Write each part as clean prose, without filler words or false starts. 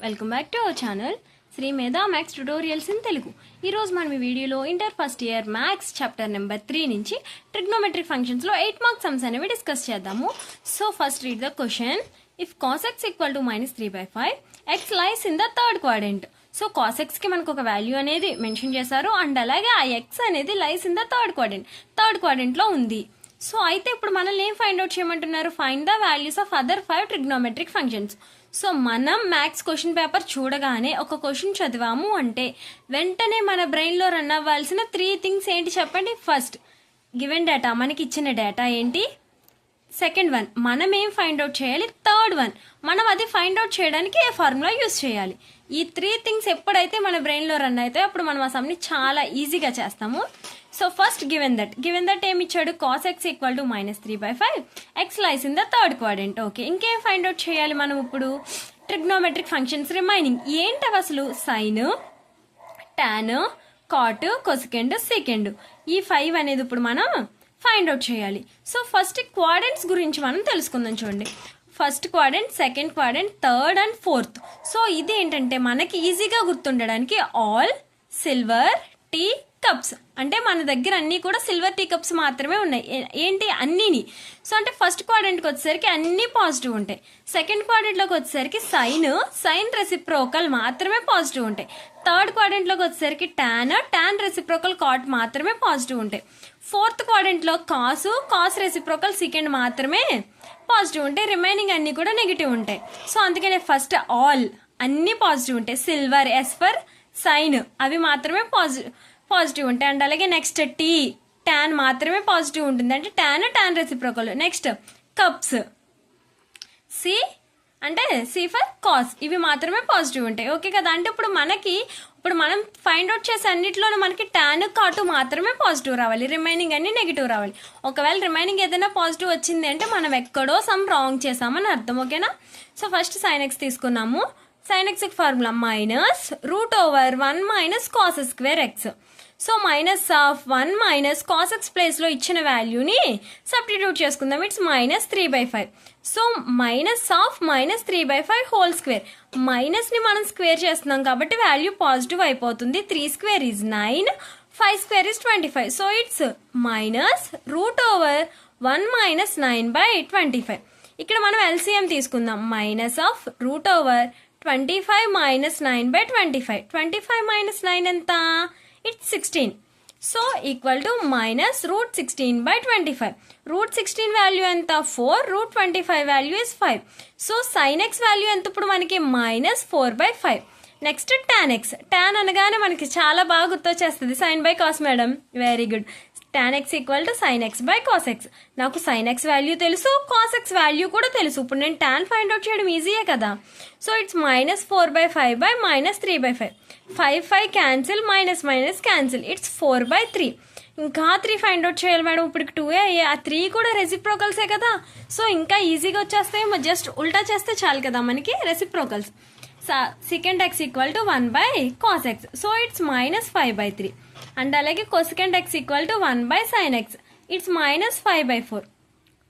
Welcome back to our channel Shri Medha maths tutorials in Telugu. ఈరోజు మనం ఈ వీడియోలో inter first year maths chapter number 3 నుంచి ట్రిగ్నోమెట్రిక్ ఫంక్షన్స్లో 8 మార్క్స్ సమ్స్ అనేవి డిస్కస్ చేద్దాము. So first read the question. If cos x equal to -3/5 x lies in the third quadrant. So cos x కి మనకు ఒక వాల్యూ అనేది మెన్షన్ చేశారు and అలాగే ఆ x అనేది లైస్ ఇన్ ద థర్డ్ క్వాడ్రంట్ లో ఉంది. సో అయితే ఇప్పుడు మనల్ని ఏం ఫైండ్ అవుట్ చేయమంటున్నారు? Find the values of other 5 trigonometric functions. So మనం మ్యాథ్స్ క్వశ్చన్ పేపర్ చూడగానే ఒక క్వశ్చన్ చదివాము అంటే వెంటనే మన బ్రెయిన్లో రన్ అవ్వాల్సిన 3 థింగ్స్ ఏంటి చెప్పండి? ఫస్ట్, గివెన్ డేటా, మనకి ఇచ్చిన డేటా ఏంటి? సెకండ్ వన్, మనం ఏం ఫైండ్ అవుట్ చేయాలి? థర్డ్ వన్, మనం అది ఫైండ్ అవుట్ చేయడానికి ఏ ఫార్ములా యూస్ చేయాలి? ఈ 3 థింగ్స్ ఎప్పుడైతే మన బ్రెయిన్లో రన్ అవుతాయో అప్పుడు మనం ఆ సమ్ని చాలా ఈజీగా చేస్తాము. సో ఫస్ట్ గివెన్ దట్ ఏమి ఇచ్చాడు? cos x equal to -3/5 x lies in the third quadrant. Okay, ఇంకేం ఫైండ్ అవుట్ చేయాలి మనం ఇప్పుడు? ట్రిగ్నోమెట్రిక్ ఫంక్షన్స్ రిమైనింగ్ ఏంటవి అసలు? Sine, tan, cot, cosecant, secant, ఈ 5 అనేది ఇప్పుడు మనం ఫైండ్ అవుట్ చేయాలి. సో ఫస్ట్ క్వాడ్రంట్స్ గురించి మనం తెలుసుకుందాం. చూడండి, first quadrant, second quadrant, third and fourth. So ఇది ఏంటంటే మనకి ఈజీగా గుర్తుండడానికి ఆల్ సిల్వర్ టీ కప్స్, అంటే మన దగ్గర అన్నీ కూడా సిల్వర్ టీ కప్స్ మాత్రమే ఉన్నాయి. ఏంటి అన్నీని? సో అంటే ఫస్ట్ క్వాడ్రంట్కి వచ్చేసరికి అన్నీ పాజిటివ్ ఉంటాయి. సెకండ్ క్వాడ్రంట్లోకి వచ్చేసరికి సైన్ రెసిప్రోకల్ మాత్రమే పాజిటివ్ ఉంటాయి. థర్డ్ క్వాడ్రంట్లోకి వచ్చేసరికి టాన్ రెసిప్రోకల్ కాట్ మాత్రమే పాజిటివ్ ఉంటాయి. ఫోర్త్ క్వాడ్రంట్లో కాస్ రెసిప్రోకల్ సెకండ్ మాత్రమే పాజిటివ్ ఉంటాయి. రిమైనింగ్ అన్నీ కూడా నెగిటివ్ ఉంటాయి. సో అందుకనే ఫస్ట్ ఆల్ అన్నీ పాజిటివ్ ఉంటాయి. సిల్వర్, ఎస్ ఫర్ సైన్, అవి మాత్రమే పాజిటివ్ ఉంటాయి. అండ్ అలాగే నెక్స్ట్ టాన్ మాత్రమే పాజిటివ్ ఉంటుంది, అంటే tan reciprocal. Next cups, C for cos, ఇవి మాత్రమే పాజిటివ్ ఉంటాయి. ఓకే కదా? అంటే ఇప్పుడు మనం ఫైండ్ అవుట్ చేసే అన్నిటిలోనే మనకి టాన్, కాటు మాత్రమే పాజిటివ్ రావాలి, రిమైనింగ్ అన్ని నెగిటివ్ రావాలి. ఒకవేళ రిమైనింగ్ ఏదైనా పాజిటివ్ వచ్చింది అంటే మనం ఎక్కడో సమ్ రాంగ్ చేసామని అర్థం. ఓకేనా? సో ఫస్ట్ సైన్ ఎక్స్ తీసుకున్నాము. Sine x formula -√1 - cos square x. So -1 - cos x ప్లేస్లో ఇచ్చిన వాల్యూని సబ్స్టిట్యూట్ చేసుకుందాం. ఇట్స్ -3/5. So -3/5 whole square. మైనస్ని మనం స్క్వేర్ చేస్తున్నాం కాబట్టి వాల్యూ పాజిటివ్ అయిపోతుంది. 3 square is 9, 5 square is 25. So it's -√1 - 9/25. ఇక్కడ మనం ఎల్సిఎం తీసుకుందాం. -√25 - 9/25. 25 - 9 ఎంత? It's 16. So equal to -√16/25. √16 value ఎంత? 4. √25 value is 5. So sign x value ఎంత ఇప్పుడు మనకి? -4/5. Next tan X. టాన్ అనగానే మనకి చాలా బాగా గుర్తొచ్చేస్తుంది, sine by cos. Madam very good. Tan x equal to sine x by cos x. నాకు సైన్ ఎక్స్ వాల్యూ తెలుసు, కాస్ ఎక్స్ వాల్యూ కూడా తెలుసు. ఇప్పుడు నేను టాన్ ఫైండ్ అవుట్ చేయడం ఈజీయే కదా. So it's -4/5 - 3/5. 5 cancel, minus cancel, it's 4/3. ఇంకా 3 ఫైండ్ అవుట్ చేయాలి మేడం. ఇప్పుడు 2 అయ్యాయి, ఆ 3 కూడా రెసిప్రోకల్సే కదా. సో ఇంకా ఈజీగా వచ్చేస్తాయి, జస్ట్ ఉల్టా చేస్తే చాలు కదా మనకి reciprocals. Second x equal to 1/cos x. So it's -5/3. And అలాగే cosecant x equal to 1/sin x. It's -5/4.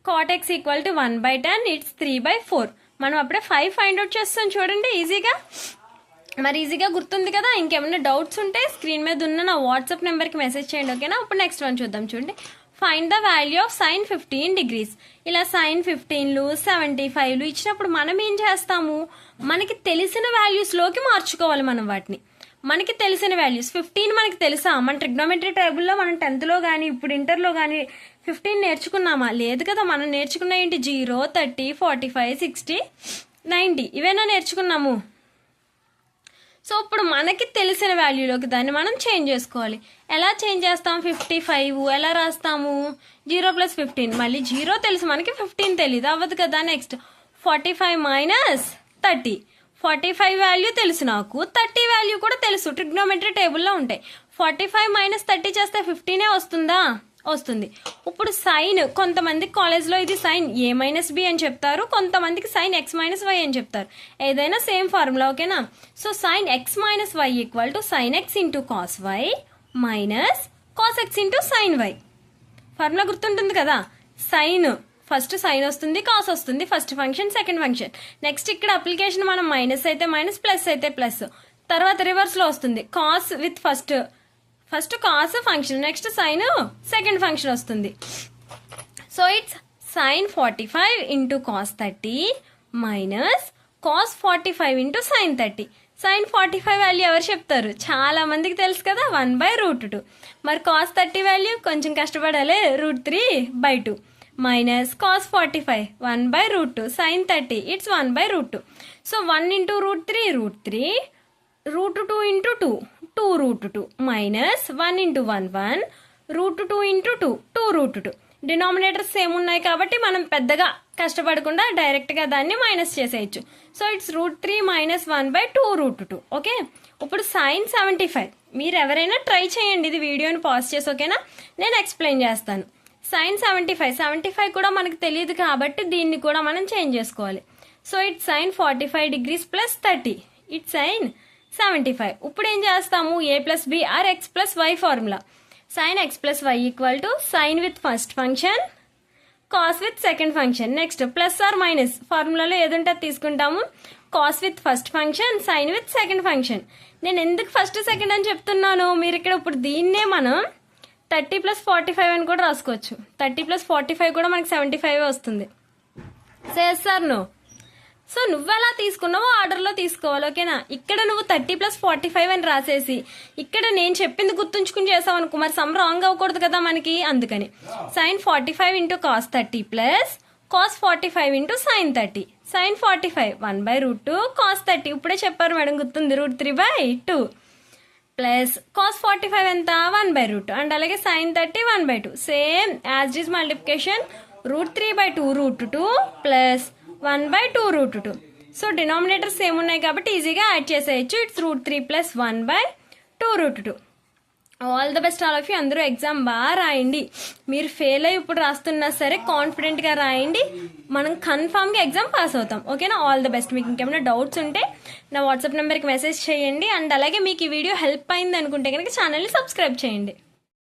Cot x equal to 1/tan. It's 3/4. మనం అప్పుడే 5 ఫైండ్ అవుట్ చేస్తాం చూడండి ఈజీగా. మరి ఈజీగా గుర్తుంది కదా. ఇంకేమైనా డౌట్స్ ఉంటే స్క్రీన్ మీద ఉన్న నా వాట్సాప్ నెంబర్కి మెసేజ్ చేయండి. ఓకేనా? ఇప్పుడు నెక్స్ట్ వన్ చూద్దాం. చూడండి, find the value of sine 15 degrees. ఇలా సైన్ 15లు 75లు ఇచ్చినప్పుడు మనం ఏం చేస్తాము? మనకి తెలిసిన వాల్యూస్లోకి మార్చుకోవాలి మనం వాటిని. మనకి తెలిసిన వాల్యూస్ 15 మనకి తెలుసా? మన ట్రిగ్నోమెట్రీ టేబుల్లో మనం 10th కానీ ఇప్పుడు ఇంటర్లో కానీ 15 నేర్చుకున్నామా? లేదు కదా. మనం నేర్చుకున్న ఏంటి? 0, 30, 45, 60, 90 ఇవేనా నేర్చుకున్నాము. సో ఇప్పుడు మనకి తెలిసిన వాల్యూలోకి దాన్ని మనం చేంజ్ చేసుకోవాలి. ఎలా చేంజ్ చేస్తాం? 55 ఎలా రాస్తాము? 0 + 15. మళ్ళీ 0 తెలుసు మనకి, 15 తెలీదు, అవ్వదు కదా. నెక్స్ట్ 45 - 30. 45 వాల్యూ తెలుసు నాకు, 30 వాల్యూ కూడా తెలుసు, ట్రిగ్నోమెట్రీ టేబుల్లో ఉంటాయి. 45 - 30 చేస్తే 15 వస్తుందా? వస్తుంది. ఇప్పుడు సైన్, కొంతమంది కాలేజ్లో ఇది సైన్ a - b అని చెప్తారు, కొంతమందికి సైన్ x - y అని చెప్తారు. ఏదైనా సేమ్ ఫార్ములా. ఓకేనా? So sine x - y equal to sine x into cos y minus cos x into sine y. Formula గుర్తుంటుంది కదా. సైన్ ఫస్ట్ సైన్ వస్తుంది, కాస్ వస్తుంది, first function second function. Next ఇక్కడ application మనం మైనస్ అయితే minus, plus అయితే plus, తర్వాత రివర్స్లో వస్తుంది. Cos with first cos function, next sine second function వస్తుంది. So it's sin 45 into cos 30 minus cos 45 into sine 30. sin 45 value ఎవరు చెప్తారు? చాలా మందికి తెలుసు కదా, 1/√2. మరి కాస్ 30 వాల్యూ కొంచెం కష్టపడాలి, √3/2 minus cos 45 1/√2 sine 30 it's 1/√2. So 1 into √3 √3, √2 into 2 2√2 minus 1 into 1 1, √2 into 2 2√2. Denominators same ఉన్నాయి కాబట్టి మనం పెద్దగా కష్టపడకుండా డైరెక్ట్గా దాన్ని మైనస్ చేసేయచ్చు. So it's √3 minus 1/2√2. ఓకే, ఇప్పుడు సైన్ 75 మీరు ఎవరైనా ట్రై చేయండి, ఇది వీడియోని పాజ్ చేసి, ఓకేనా? నేను ఎక్స్ప్లెయిన్ చేస్తాను. సైన్ 75 కూడా మనకు తెలియదు కాబట్టి దీన్ని కూడా మనం చేంజ్ చేసుకోవాలి. So it's sine 45 degrees plus 30 it's sine 75. ఇప్పుడు ఏం చేస్తాము? a+b or x+y formula. sin x plus y equal to sin with first function, cos with second function. Next plus or minus ఫార్ములాలో ఏదంటే తీసుకుంటాము. cos with first function, sin with second function. నేను ఎందుకు first second అని చెప్తున్నాను, మీరు ఇక్కడ ఇప్పుడు దీన్నే మనం 30 + 45 అని కూడా రాసుకోవచ్చు. 30 + 45 కూడా మనకి 75 వస్తుంది. Yes sir no. సో నువ్వు ఎలా తీసుకున్నావో ఆర్డర్లో తీసుకోవాలి, ఓకేనా? ఇక్కడ నువ్వు 30 + 45 అని రాసేసి ఇక్కడ నేను చెప్పింది గుర్తుంచుకుని చేసావు అనుకో, మరి సమ్ రాంగ్ అవ్వకూడదు కదా మనకి, అందుకని sin 45 into cos 30 plus cos 45 into sine 30. sin 45 1/√2 cos 30 ఇప్పుడే చెప్పారు మేడం, గుర్తుంది, √3/2 ప్లస్ కాస్ 45 ఎంత 1/√2 అండ్ అలాగే sine 30 1/2. Same as is multiplication √3/2 √2 plus 1/2√2. So denominators same ఉన్నాయి కాబట్టి ఈజీగా యాడ్ చేసేయచ్చు. It's √3 plus 1/2√2. All the best all of you. అందరూ ఎగ్జామ్ బాగా రాయండి. మీరు ఫెయిల్ అయ్యి ఇప్పుడు రాస్తున్నా సరే కాన్ఫిడెంట్గా రాయండి, మనం కన్ఫామ్గా ఎగ్జామ్ పాస్ అవుతాం, ఓకేనా? All the best. మీకు ఇంకేమైనా డౌట్స్ ఉంటే నా వాట్సాప్ నెంబర్కి మెసేజ్ చేయండి. అండ్ అలాగే మీకు ఈ వీడియో హెల్ప్ అయింది అనుకుంటే కనుక ఛానల్ని సబ్స్క్రైబ్ చేయండి.